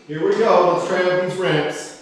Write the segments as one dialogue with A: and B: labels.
A: Here we go, let's try out these ramps.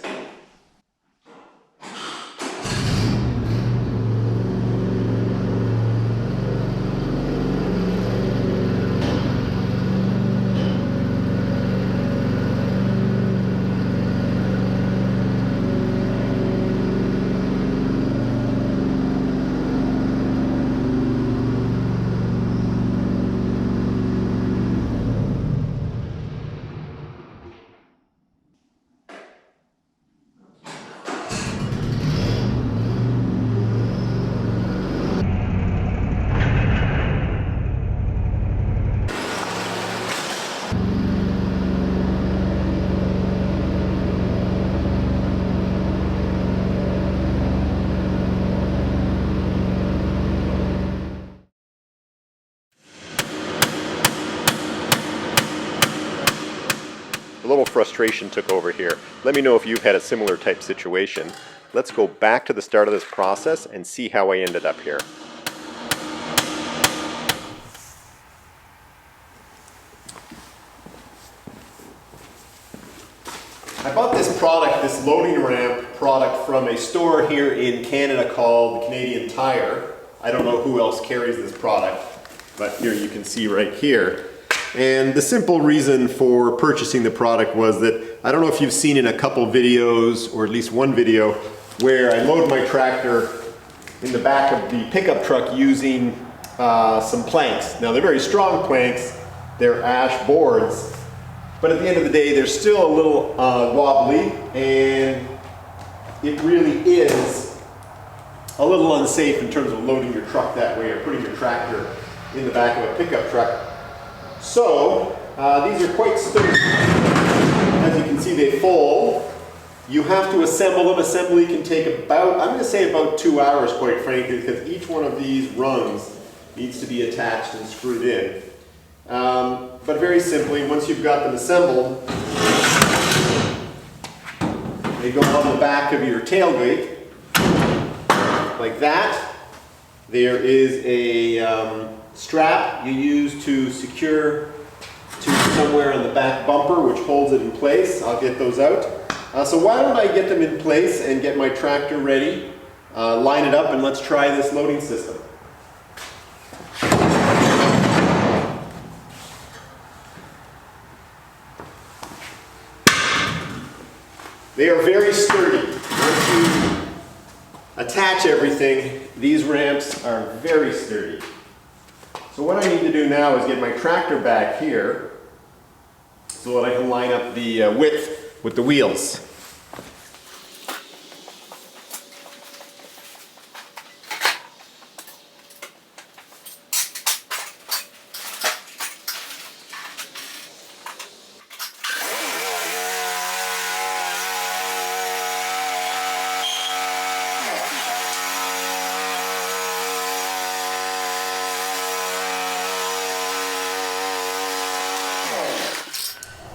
B: A little frustration took over here. Let me know if you've had a similar type situation. Let's go back to the start of this process and see how I ended up here. I bought this product, this loading ramp product, from a store here in Canada called Canadian Tire. I don't know who else carries this product, but here you can see right here. And the simple reason for purchasing the product was that, I don't know if you've seen in a couple videos, or at least one video, where I load my tractor in the back of the pickup truck using some planks. Now they're very strong planks, they're ash boards, but at the end of the day they're still a little wobbly, and it really is a little unsafe in terms of loading your truck that way, or putting your tractor in the back of a pickup truck. So, these are quite sturdy. As you can see, they fold. You have to assemble them. Assembly can take about, I'm going to say about 2 hours, quite frankly, because each one of these rungs needs to be attached and screwed in. But very simply, once you've got them assembled, they go on the back of your tailgate, like that. There is a strap you use to secure to somewhere on the back bumper, which holds it in place. I'll get those out. So why don't I get them in place and get my tractor ready, line it up, and let's try this loading system. They are very sturdy. Once you attach everything, these ramps are very sturdy. So what I need to do now is get my tractor back here so that I can line up the width with the wheels.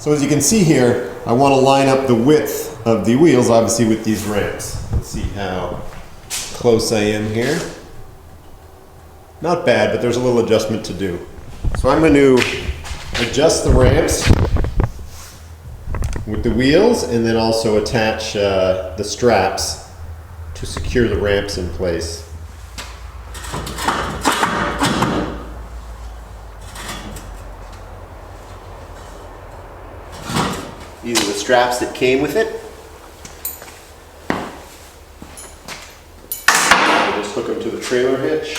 B: So as you can see here, I want to line up the width of the wheels, obviously, with these ramps. Let's see how close I am here. Not bad, but there's a little adjustment to do. So I'm going to adjust the ramps with the wheels, and then also attach the straps to secure the ramps in place. These are the straps that came with it. I'll just hook them to the trailer hitch.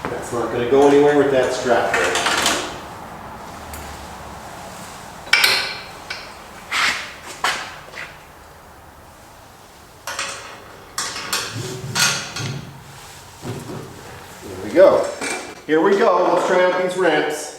B: That's not going to go anywhere with that strap there. Here we go. Here we go. Let's try out these ramps.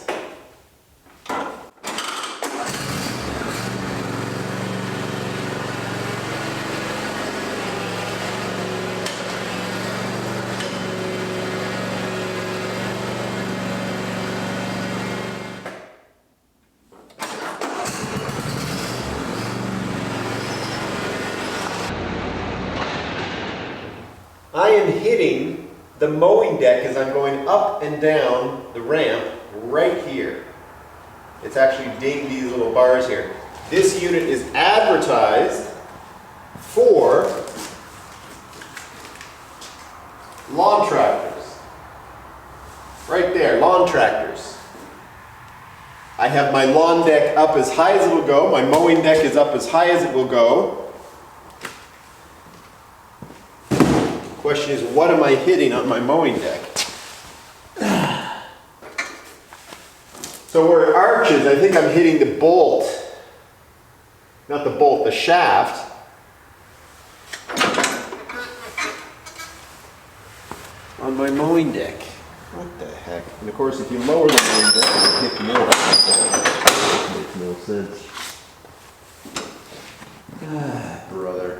B: I am hitting the mowing deck as I'm going up and down the ramp right here. It's actually dinged these little bars here. This unit is advertised for lawn tractors. Right there, lawn tractors. I have my lawn deck up as high as it will go. My mowing deck is up as high as it will go. Question is, what am I hitting on my mowing deck? So where it arches, I think I'm hitting the bolt. Not the bolt, the shaft. On my mowing deck. What the heck? And of course, if you lower the mowing deck, it'll hit more. That makes no sense. Ah, brother.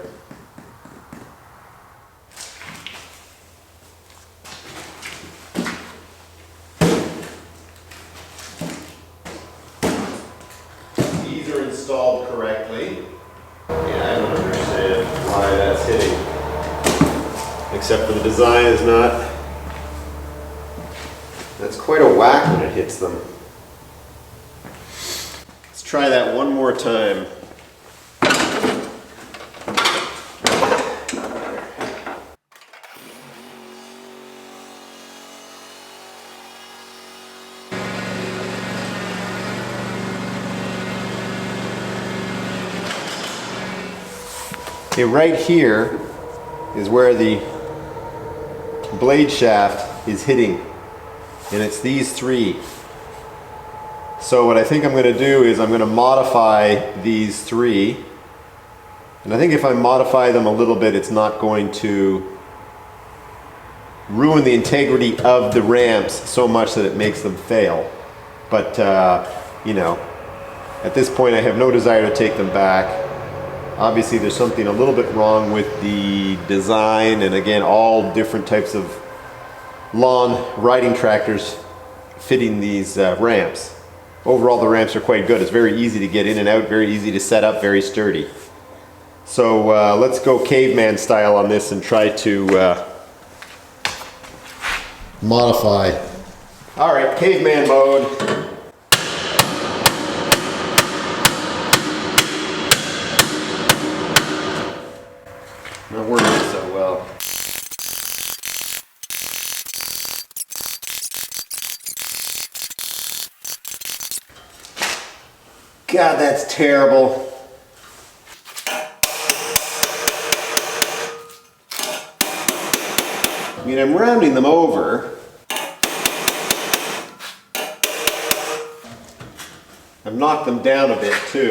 B: These are installed correctly. Yeah, I don't understand why that's hitting. Except for the design is not. That's quite a whack when it hits them. Let's try that one more time. Okay, right here is where the blade shaft is hitting, and it's these three. So what I think I'm going to do is I'm going to modify these three, and I think if I modify them a little bit, it's not going to ruin the integrity of the ramps so much that it makes them fail. But you know, at this point I have no desire to take them back. Obviously there's something a little bit wrong with the design, and again, all different types of lawn riding tractors fitting these ramps. Overall the ramps are quite good. It's very easy to get in and out, very easy to set up, very sturdy. So let's go caveman style on this and try to modify. Alright, caveman mode. Not working so well. God, that's terrible. I mean, I'm rounding them over. I've knocked them down a bit too.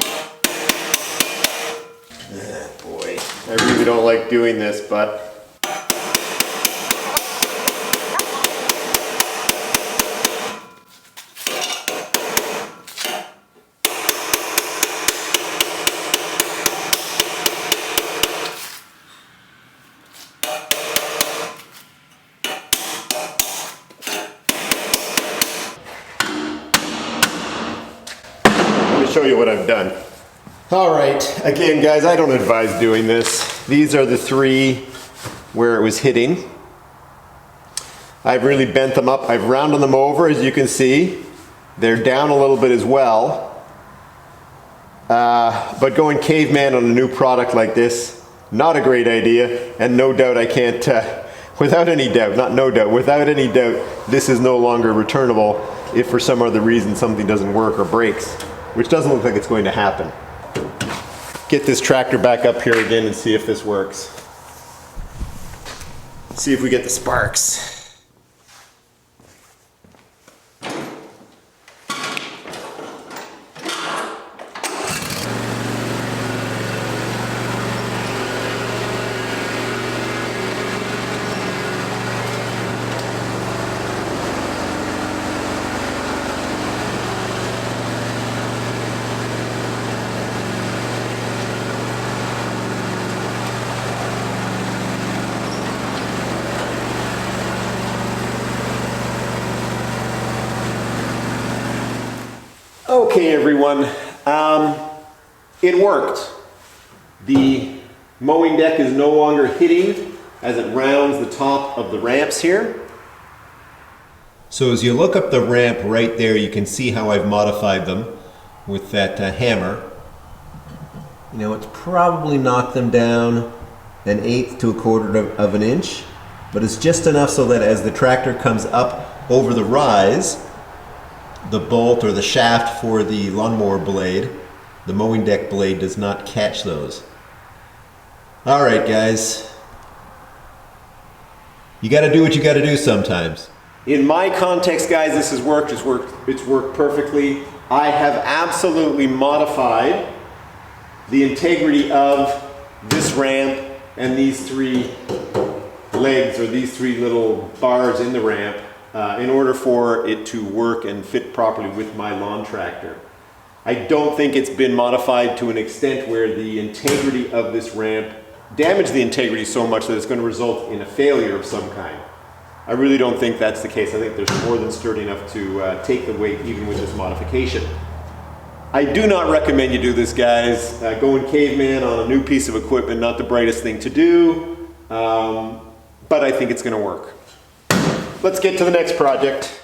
B: Ah, boy, I really don't like doing this, but show you what I've done. All right, again guys, I don't advise doing this. These are the three where it was hitting. I've really bent them up. I've rounded them over, as you can see. They're down a little bit as well. But going caveman on a new product like this, not a great idea, and no doubt I can't, without any doubt, not no doubt, without any doubt, this is no longer returnable if for some other reason something doesn't work or breaks. Which doesn't look like it's going to happen. Get this tractor back up here again and see if this works. See if we get the sparks. Okay everyone, it worked. The mowing deck is no longer hitting as it rounds the top of the ramps here.
C: So as you look up the ramp right there, you can see how I've modified them with that hammer. You know, it's probably knocked them down 1/8 to 1/4 of an inch, but it's just enough so that as the tractor comes up over the rise, the bolt or the shaft for the lawnmower blade, the mowing deck blade, does not catch those. All right, guys. You got to do what you got to do sometimes.
B: In my context, guys, this has worked. It's worked perfectly. I have absolutely modified the integrity of this ramp and these 3 legs, or these 3 little bars in the ramp, in order for it to work and fit properly with my lawn tractor. I don't think it's been modified to an extent where the integrity of this ramp damaged the integrity so much that it's going to result in a failure of some kind. I really don't think that's the case. I think there's more than sturdy enough to take the weight even with this modification. I do not recommend you do this, guys. Going caveman on a new piece of equipment, not the brightest thing to do, but I think it's going to work. Let's get to the next project.